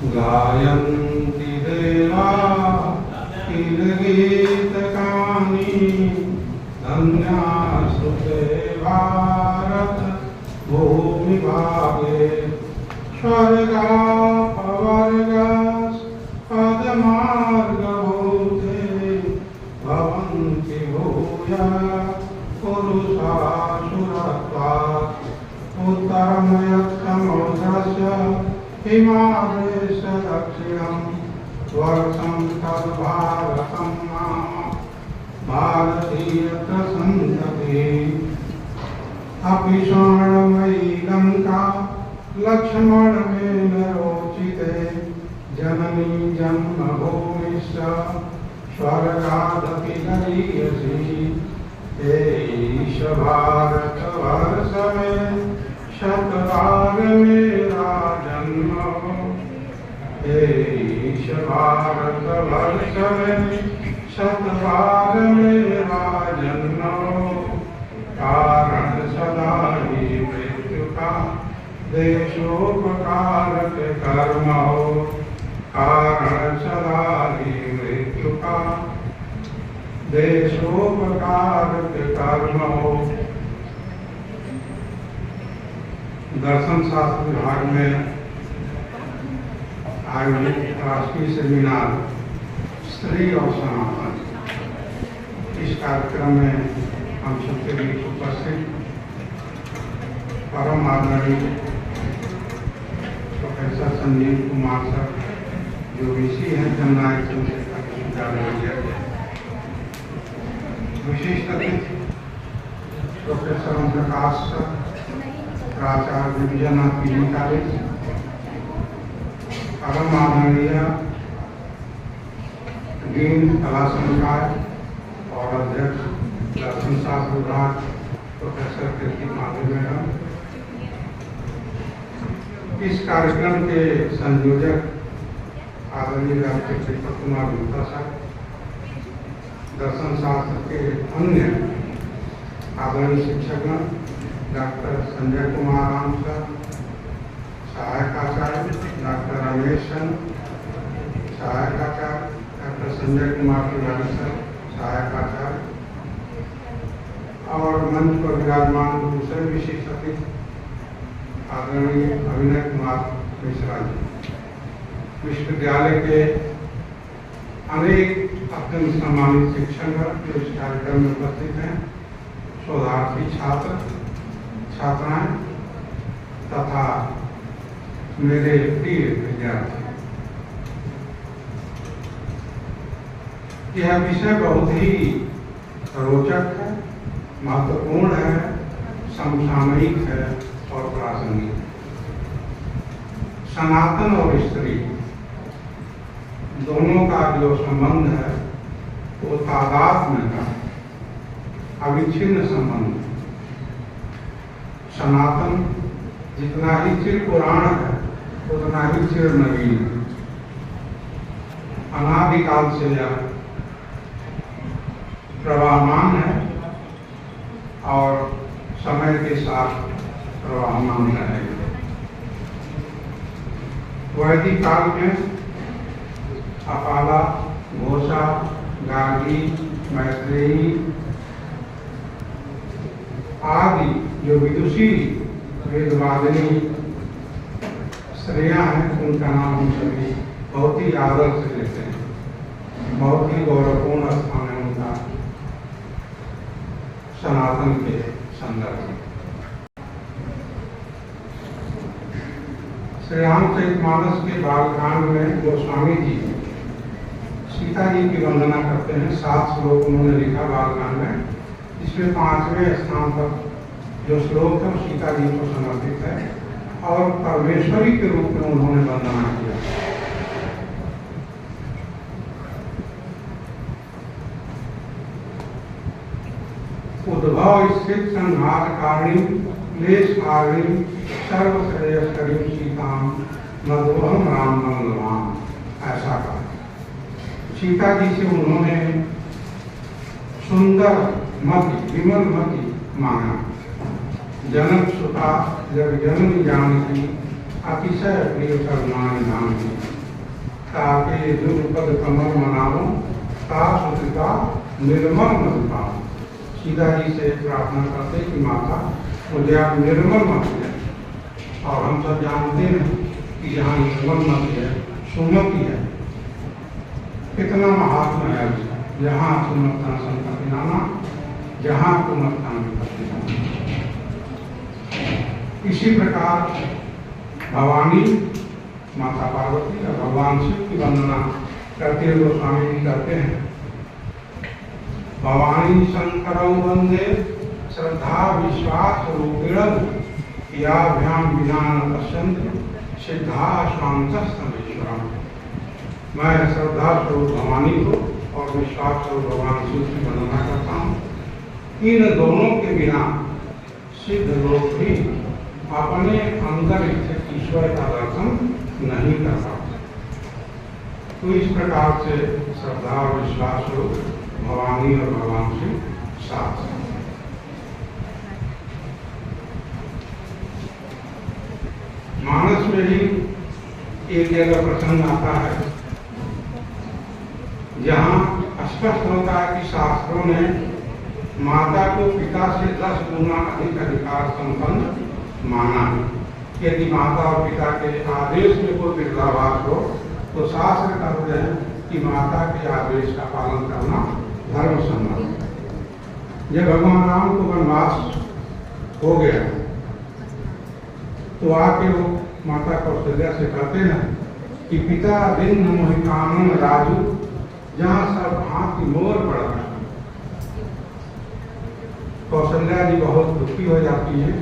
गायन्ति देवा गीतकानि धन्यास्तुते भारत भूमिभागे स्वर्गापवर्गास्पदमार्गभूते भवन्ति भूया पुरुषासुरत्वात् उत्तरं यत्समुद्रस्य हिमालयस्य दक्षिणं वर्षं तद्भारतं नाम भारतीयप्रसन्ततिः अपि स्वर्णमयी लङ्का लक्ष्मणेन रोचिते जननी जन्मभूमिश्च स्वर्गादपि गरीयसी एष भारतवर्ष में शतवार मेरा जन्म एष भारतवर्ष में शतवार मेरा जन्म कारण सदा ही मृत्यु का देशोपकारक कर्म हो कारण सदा ही मृत्यु का देशोपकारक कर्म हो। दर्शन शास्त्र विभाग में आयोजित राष्ट्रीय सेमिनार स्त्री और सनातन, इस कार्यक्रम में हम सबके बीच उपस्थित परम आदरणीय प्रोफेसर संजीव कुमार सर जो वीसी हैं जननायक चंद्रशेखर विश्वविद्यालय, विशिष्ट अतिथि प्रोफेसर ओम प्रकाश सर प्राचार्य डिविजन पीजी कॉलेज, परम आदरणीय डीन कला संकाय और अध्यक्ष दर्शन शास्त्र विभाग प्रोफेसर कीर्ति माधव मैडम, इस कार्यक्रम के संयोजक आदरणीय डॉक्टर दीपक कुमार गुप्ता सर, दर्शन शास्त्र के अन्य आदरणीय शिक्षकगण डॉक्टर संजय कुमार राम सर, सहायक आचार्य डॉक्टर रमेश चंद, सहायक आचार्य डॉक्टर संजय कुमार तिवारी सर, सहायक आचार्य, और मंच पर विराजमान दूसरे विशिष्ट अतिथि आदरणीय अभिनय कुमार मिश्रा जी, विश्वविद्यालय के अनेक अत्यंत सम्मानित शिक्षकगण जो इस कार्यक्रम में उपस्थित हैं, शोधार्थी छात्र छात्राएं तथा मेरे प्रिय विद्यार्थी। यह विषय बहुत ही रोचक है, महत्वपूर्ण है, समसामयिक है और प्रासंगिक। सनातन और स्त्री दोनों का जो संबंध है वो तादात्म्य का अविच्छिन्न संबंध है। सनातन जितना ही चिर पुराण है उतना ही चिर नवीन है। अनादिकाल से यह प्रवाहमान है और समय के साथ प्रवाहमान रहेगा। वैदिक काल में अपाला, घोषा, गार्गी, मैत्रेयी आदि जो विदुषी वेदवादिनी स्त्रियां हैं उनका नाम हम सभी बहुत ही आदर से लेते हैं। बहुत ही गौरवपूर्ण स्थान है उनका सनातन के संदर्भ में। श्री रामचरितमानस के बालकांड में गोस्वामी जी सीता जी की वंदना करते हैं। 7 श्लोक उन्होंने लिखा बालकांड में, इसमें 5वें स्थान पर जो श्लोक है वो सीता जी को समर्पित है और परमेश्वरी के रूप में उन्होंने वंदना किया। उद्भव स्थित संहार कारिणी क्लेश हारिणी सर्वश्रेयस्करी सीताम मधुरम राम मंगलवान, ऐसा कहा। सीता जी से उन्होंने सुंदर मति, विमल मति मांगा। जनक सुता जब जननी जानकी अतिशय प्रिय करुणान नाम की, ताकि दुर्पद कमल मनाओ, ता सुतिका निर्मल मत पाओ। सीता जी से प्रार्थना करते कि माता मुझे आप निर्मल मत है। और हम सब जानते हैं कि जहाँ निर्मल मत है सुमति है, कितना महात्मा है उसका। जहाँ सुमता संपत्ति नाना, जहाँ कुमत्ता विपत्ति नाना। इसी प्रकार भवानी माता पार्वती और भगवान शिव की वंदना करते हुए स्वामी जी कहते हैं, भवानी शंकरौ वंदे श्रद्धा विश्वास रूपिणं, याभ्याम विना न पश्यन्ति सिद्धा स्वांतस्तमेश्वरम्। मैं श्रद्धा स्वरूप भवानी को और विश्वास स्वरूप भगवान शिव की वंदना करता हूँ। इन दोनों के बिना सिद्ध लोग भी अपने अंदर स्थित ईश्वर का दर्शन नहीं कर पाते। तो इस प्रकार से श्रद्धा और विश्वास स्वरूप भवानी और भगवान शिव साथ हैं। मानस में ही एक जगह प्रसंग आता है जहाँ स्पष्ट होता है कि शास्त्रों ने माता को पिता से 10 गुना अधिक अधिकार संपन्न माना है। यदि माता और पिता के आदेश में कोई विरोधाभास हो तो शास्त्र कहते हैं कि माता के आदेश का पालन करना धर्म सम्मत है। जब भगवान राम को वनवास हो गया तो आके वो माता कौशल्या से कहते हैं कि पिता दिन मोहिकानन राजू, जहाँ सब हाथ की मोर पड़ रहा है। कौशल्या जी बहुत दुखी हो जाती है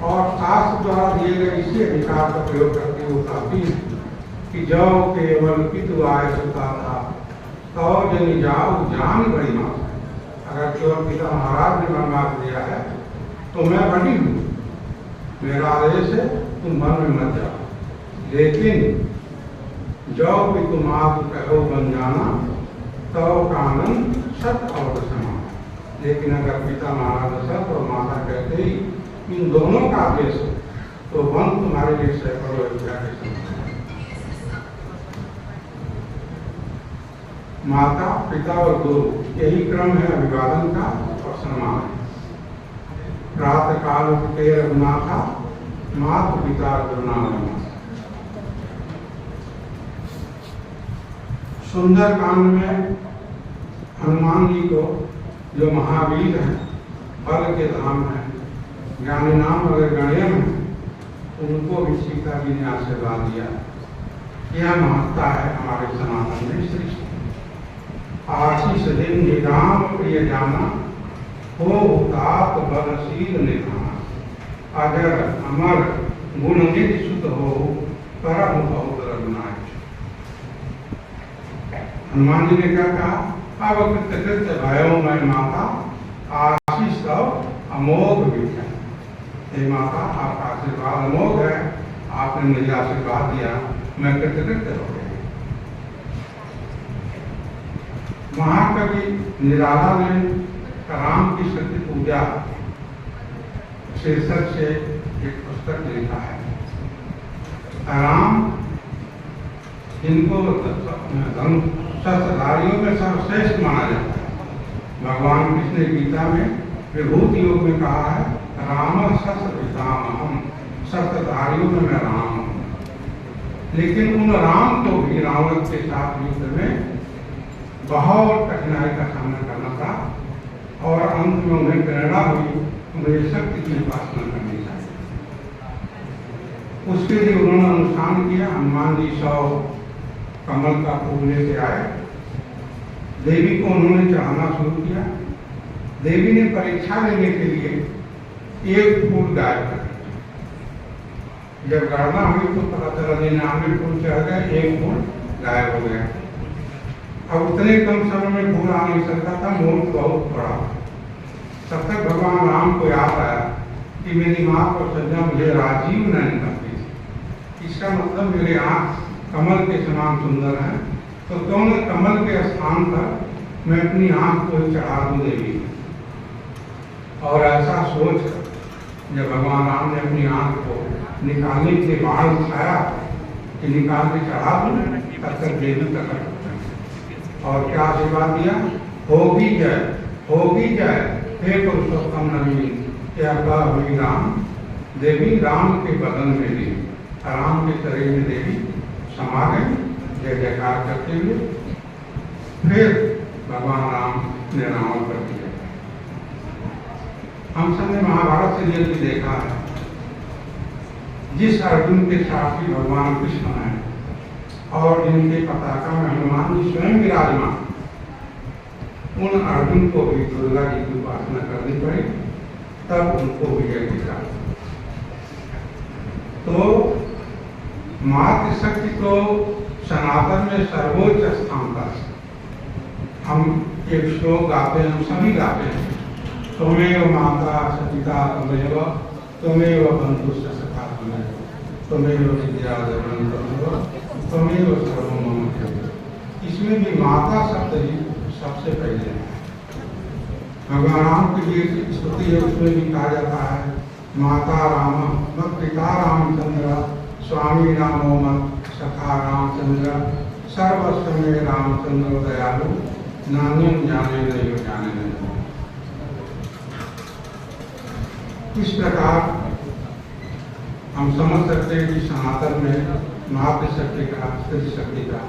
और शास्त्र द्वारा दिए गए इसी अधिकार का प्रयोग करके वो कहती है कि जाओ केवल पितु आय सुता था, तो जनी जाओ जान बड़ी माता। अगर केवल पिता महाराज ने वनवास दिया है तो मैं बड़ी हूँ, मेरा आदेश है तुम वन में मत जाओ, लेकिन जाओ कि तुम आप कहो बन जाना तो कानन सत और समान। लेकिन अगर पिता महाराज सत और माता कहते ही इन दोनों का आदेश है तो वन तुम्हारे लिए सैकड़ों अयोध्या के समान। माता पिता और गुरु यही क्रम है अभिवादन का और सम्मान है। प्रातः काल उठते रघुनाथा, माता पिता गुरुनाम। सुंदर कांड में हनुमान जी को जो महावीर हैं, बल के धाम है, ज्ञानी नाम और गणयम है, उनको भी सीता जी ने आशीर्वाद दिया। यह महत्ता है हमारे सनातन में सृष्टि। आशीष दिन निराम प्रिय जाना, हो तात बलशील निधाना। अगर अमर गुण निधि सुत हो, करम बहुत रघुनाथ। हनुमान जी ने क्या कहा, अब कृतकृत्य भयो मैं माता, आशीष तो अमोघ विद्या। हे माता आपका आशीर्वाद अमोघ है, आपने मुझे आशीर्वाद दिया, मैं कृतकृत्य हो गया। महाकवि निराला ने राम की शक्ति पूजा शीर्षक से एक पुस्तक लिखा है। राम जिनको शस्त्रधारियों में सर्वश्रेष्ठ माना जाता है। भगवान कृष्ण ने गीता में विभूति योग में कहा है, राम शस्त्र पितामहम, शस्त्रधारियों में मैं राम हूँ। लेकिन उन राम को भी रावण के साथ युद्ध में बहुत कठिनाई का सामना करना था और अंत में उन्हें प्रेरणा हुई मुझे शक्ति की उपासना करनी चाहिए। उसके लिए उन्होंने अनुष्ठान किया। हनुमान जी 100 कमल का फूल लेके आए, देवी को उन्होंने चढ़ाना शुरू किया। देवी ने परीक्षा लेने के लिए एक फूल गायब कर दिया। जब गणना हुई तो पता चला 99 फूल चढ़ गए, एक फूल गायब हो गया। अब उतने कम समय में फूल आ नहीं सकता था, मोल बहुत बड़ा। तब तक भगवान राम को याद आया कि मेरी माँ कौशल्या मुझे राजीव नयन करती थी। इसका मतलब मेरे आँख कमल के समान सुंदर है, तो क्यों न कमल के स्थान पर मैं अपनी आँख को चढ़ा दूं देवी। और ऐसा सोच जब भगवान राम ने अपनी आंख को निकालने के लिए बाण उठाया कि निकाल के चढ़ा दूं, तब तक देवी प्रकट और क्या आशीर्वाद दिया, होगी जय हे पुरुषोत्तम नवीन, क्या हुई राम देवी राम के बदन में देवी, राम के शरीर में देवी समा गई जय जयकार करते हुए। फिर भगवान राम ने रावण कर दिया। हम सबने महाभारत से ये भी देखा है, जिस अर्जुन के साथी भगवान कृष्ण हैं और जिनके पताका में हनुमान जी स्वयं विराजमान, उन अर्जुन को भी दुर्गा जी की उपासना करनी पड़ी, तब उनको विजय दिखा। तो मातृशक्ति तो सनातन में सर्वोच्च स्थान पर। हम एक श्लोक गाते हैं, हम सभी गाते हैं, त्वमेव माता सपिता त्वमेव बंधुश्च सखा त्वमेव विद्या त्वमेव सर्वं मम प्रिय। इसमें भी माता शब्द ही सबसे पहले है। भगवान राम की लिए स्तुति है, उसमें भी कहा जाता है माता राम मत पिता रामचंद्र स्वामी रामो मत सखा रामचंद्र सर्वस्व में रामचंद्र दयालु नान्यम जाने नहीं जाने नहीं। इस प्रकार हम समझ सकते हैं कि सनातन में मातृशक्ति का स्त्री शक्ति का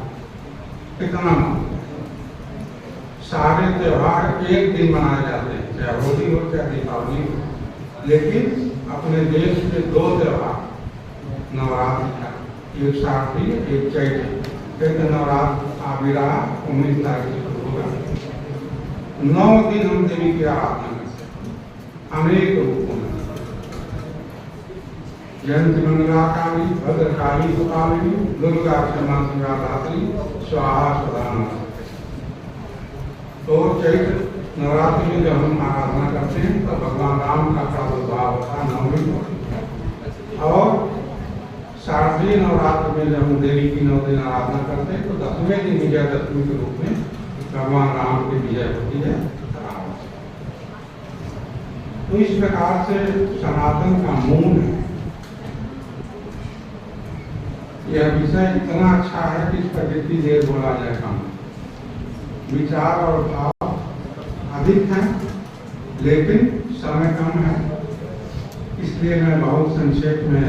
कितना महत्व। सारे त्योहार एक दिन मनाए जाते हैं, चाहे होली हो चाहे दीपावली हो, लेकिन अपने देश में दो त्योहार नवरात्र का, एक शारदीय एक चैत्र। एक नवरात्र आविरा 19 तारीख से शुरू होगा। 9 दिन हम देवी की आराधना करते हैं अनेक रूपों में। जयंती मंगलाकाली भद्रकाली गोपालिनी दुर्गा क्षमा शिवा धात्री स्वाहा स्वधा नमस्ते। तो चैत्र नवरात्रि में जब हम आराधना करते हैं तो भगवान राम का प्रादुर्भाव होता 9वीं को, और शारदीय नवरात्र में जब हम देवी की 9 दिन आराधना करते हैं तो 10वें दिन विजयादशमी के रूप में भगवान राम की विजय होती है। तो इस प्रकार से सनातन का मूल है। यह विषय इतना अच्छा है कि इस पर जितनी देर बोला जाए कम। विचार और भाव अधिक हैं, लेकिन समय कम है, इसलिए मैं बहुत संक्षेप में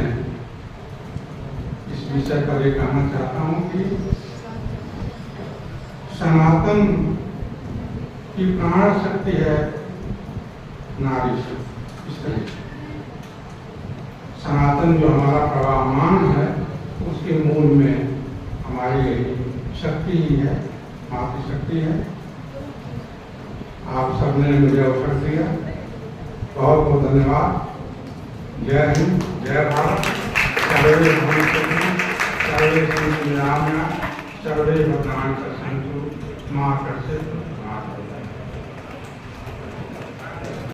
इस विषय पर ये कहना चाहता हूं कि सनातन की प्राण शक्ति है नारी शक्ति। सनातन जो हमारा प्रवाहमान है उसके मूल में हमारी शक्ति ही है, मातृशक्ति है। आप सबने मुझे अवसर दिया, बहुत बहुत धन्यवाद। जय हिंद, जय भारत। सर्वे सर्वे सर्वे भद्राणि पश्यन्तु मां कश्चित्